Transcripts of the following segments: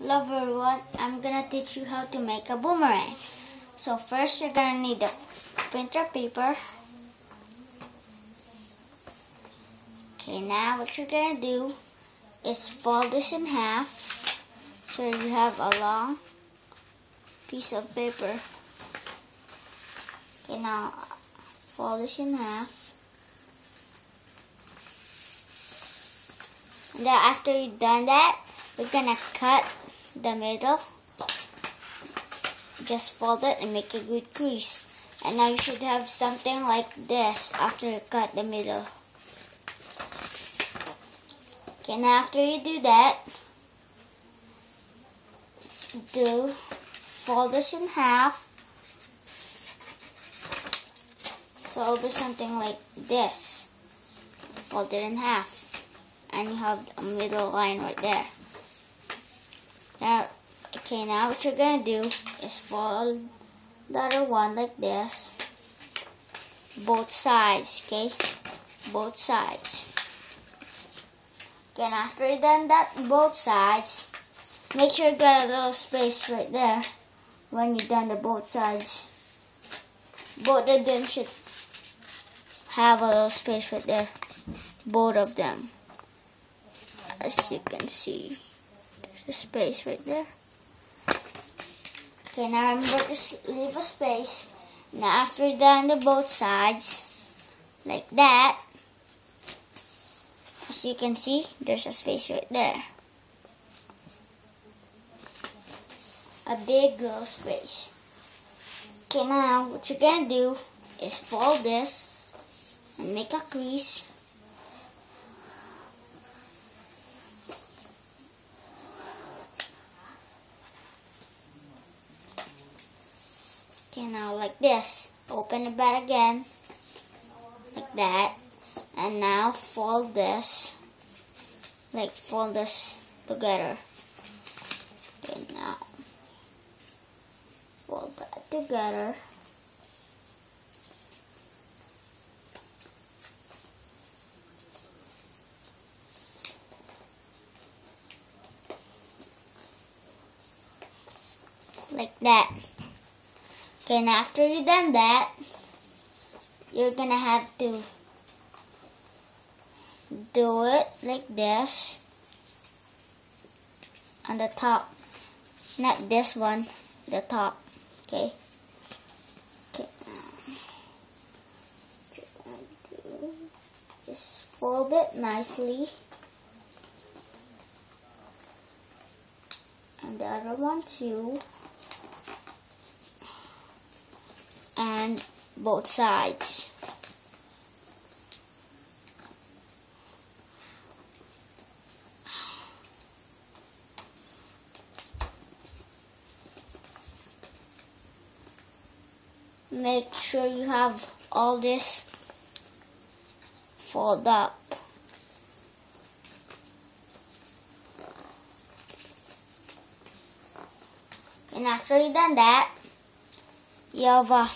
Hello everyone, I'm gonna teach you how to make a boomerang. So first you're gonna need a printer paper. Okay, now what you're gonna do is fold this in half so you have a long piece of paper. Okay, now fold this in half. And then after you've done that, we're gonna cut the middle. Just fold it and make a good crease. And now you should have something like this after you cut the middle. Okay, now after you do that, fold this in half. So it'll be something like this. Fold it in half. And you have a middle line right there. Now what you're going to do is fold the other one like this. Both sides, okay? Both sides. Okay, and after you've done that both sides, make sure you got a little space right there when you've done the both sides. Both of them should have a little space right there. Both of them. As you can see, there's a space right there. Okay, now remember to leave a space. Now after you're done the both sides, like that, as you can see, there's a space right there. A big little space. Okay, now what you're gonna do is fold this and make a crease. Okay, now like this. Open the bag again, like that. And now fold this, fold this together. Okay, now fold that together. Like that. Okay, and after you've done that, you're gonna have to do it like this on the top. Not this one, the top. Okay. Okay. Just fold it nicely. And the other one too. And both sides. Make sure you have all this fold up. And after you've done that, you have a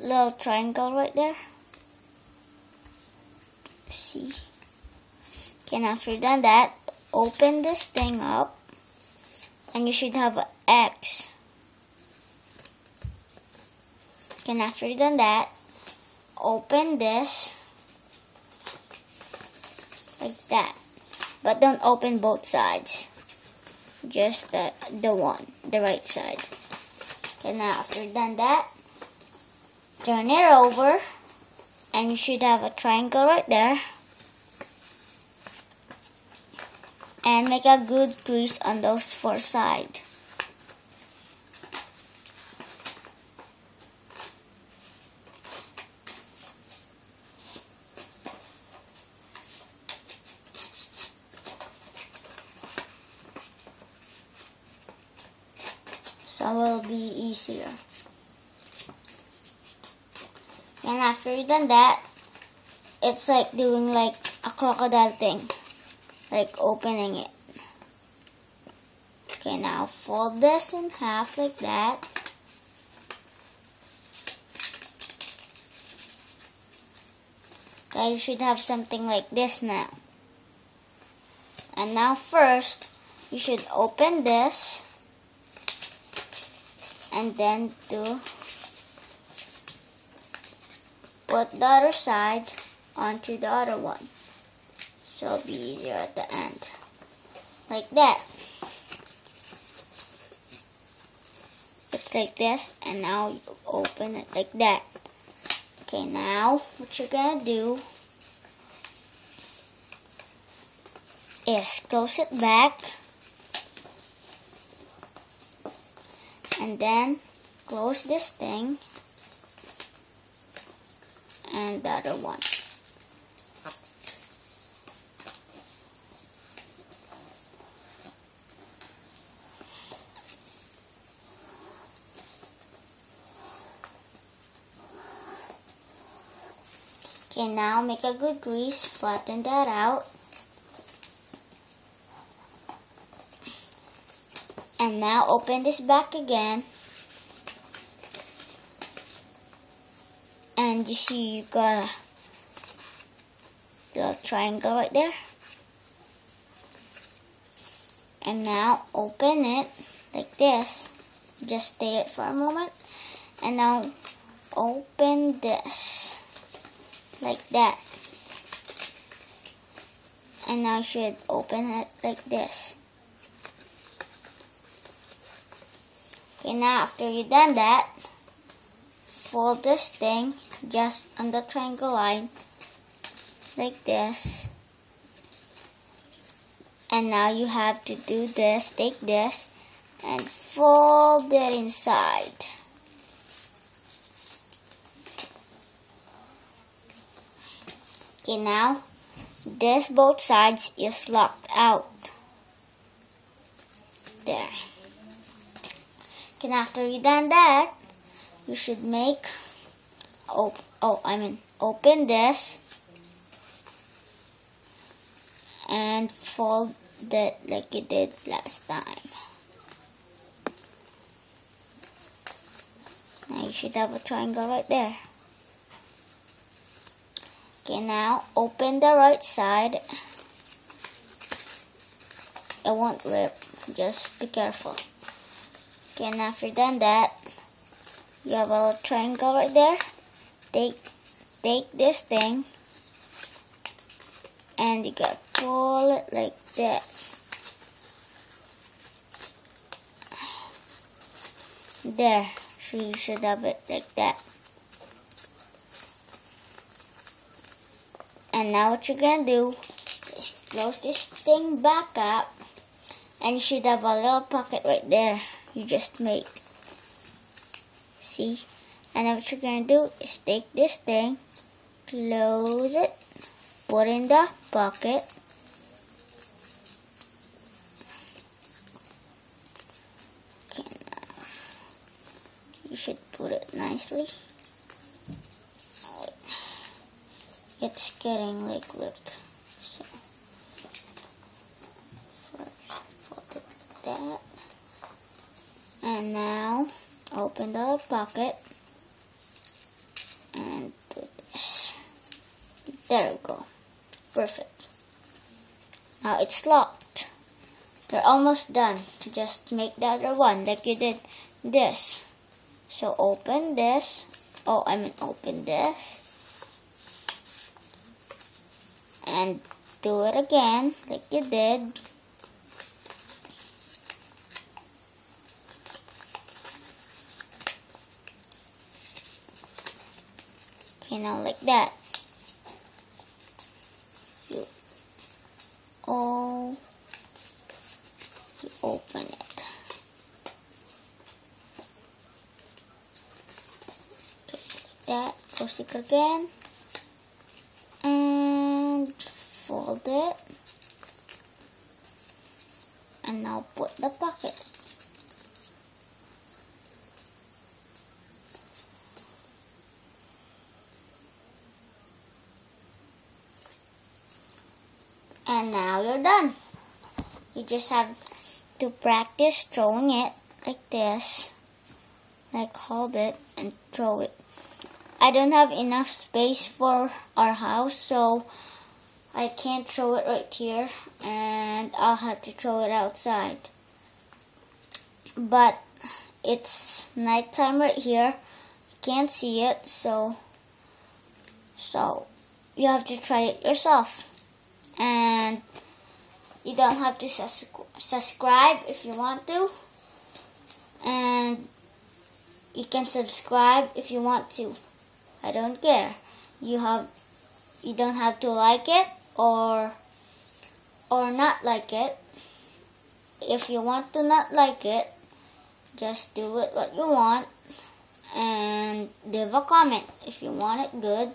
little triangle right there. See? Okay, and after you've done that, open this thing up and you should have an X. Okay, and after you've done that, open this like that. But don't open both sides. Just the right side. Okay, now after you've done that, turn it over and you should have a triangle right there. And make a good crease on those four sides. So it will be easier. And after you've done that, it's like doing like a crocodile thing. Like opening it. Okay, now fold this in half like that. Okay, you should have something like this now. And now first, you should open this and then put the other side onto the other one, so it'll be easier at the end, like that. It's like this, and now you open it like that. Okay, now what you're gonna do is close it back and then close this thing and the other one. Okay, now make a good grease, flatten that out. And now open this back again. And you see you got the triangle right there. And now open it like this. Just stay it for a moment. And now open this like that. And now you should open it like this. Okay, now after you've done that, fold this thing just on the triangle line like this. And now you have to do this, take this and fold it inside. Okay, now this both sides is locked out. There. And after you done that, you should open this and fold it like you did last time. Now you should have a triangle right there. Okay, now open the right side. It won't rip, just be careful. Okay, and after you've done that, you have a little triangle right there. Take this thing and you gotta pull it like that. There, so you should have it like that. And now what you're gonna do is close this thing back up, and you should have a little pocket right there you just made. See? And then what you're gonna do is take this thing, close it, put in the pocket, okay, now you should put it nicely. It's getting like ripped, so first fold it like that, and now open the pocket and do this. There we go, perfect. Now it's locked. They're almost done. Just make the other one like you did this. So open this. Open this. And do it again like you did. Okay, now like that. You open it. Okay, like that. Close it again. And fold it. And now put the pocket. And now you're done. You just have to practice throwing it like this. Like hold it and throw it. I don't have enough space for our house, so I can't throw it right here, and I'll have to throw it outside. But it's nighttime right here. You can't see it, so you have to try it yourself. And you don't have to subscribe if you want to. And you can subscribe if you want to. I don't care. You don't have to like it or not like it. If you want to not like it, just do it what you want and leave a comment if you want it good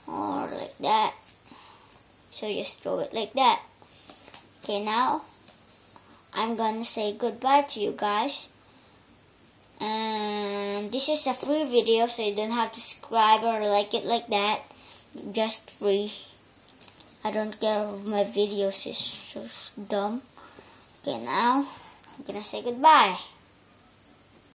or like that. So just throw it like that. Okay, now I'm gonna say goodbye to you guys. And this is a free video, so you don't have to subscribe or like it like that. Just free. I don't care if my videos is so dumb. Okay, now I'm gonna say goodbye.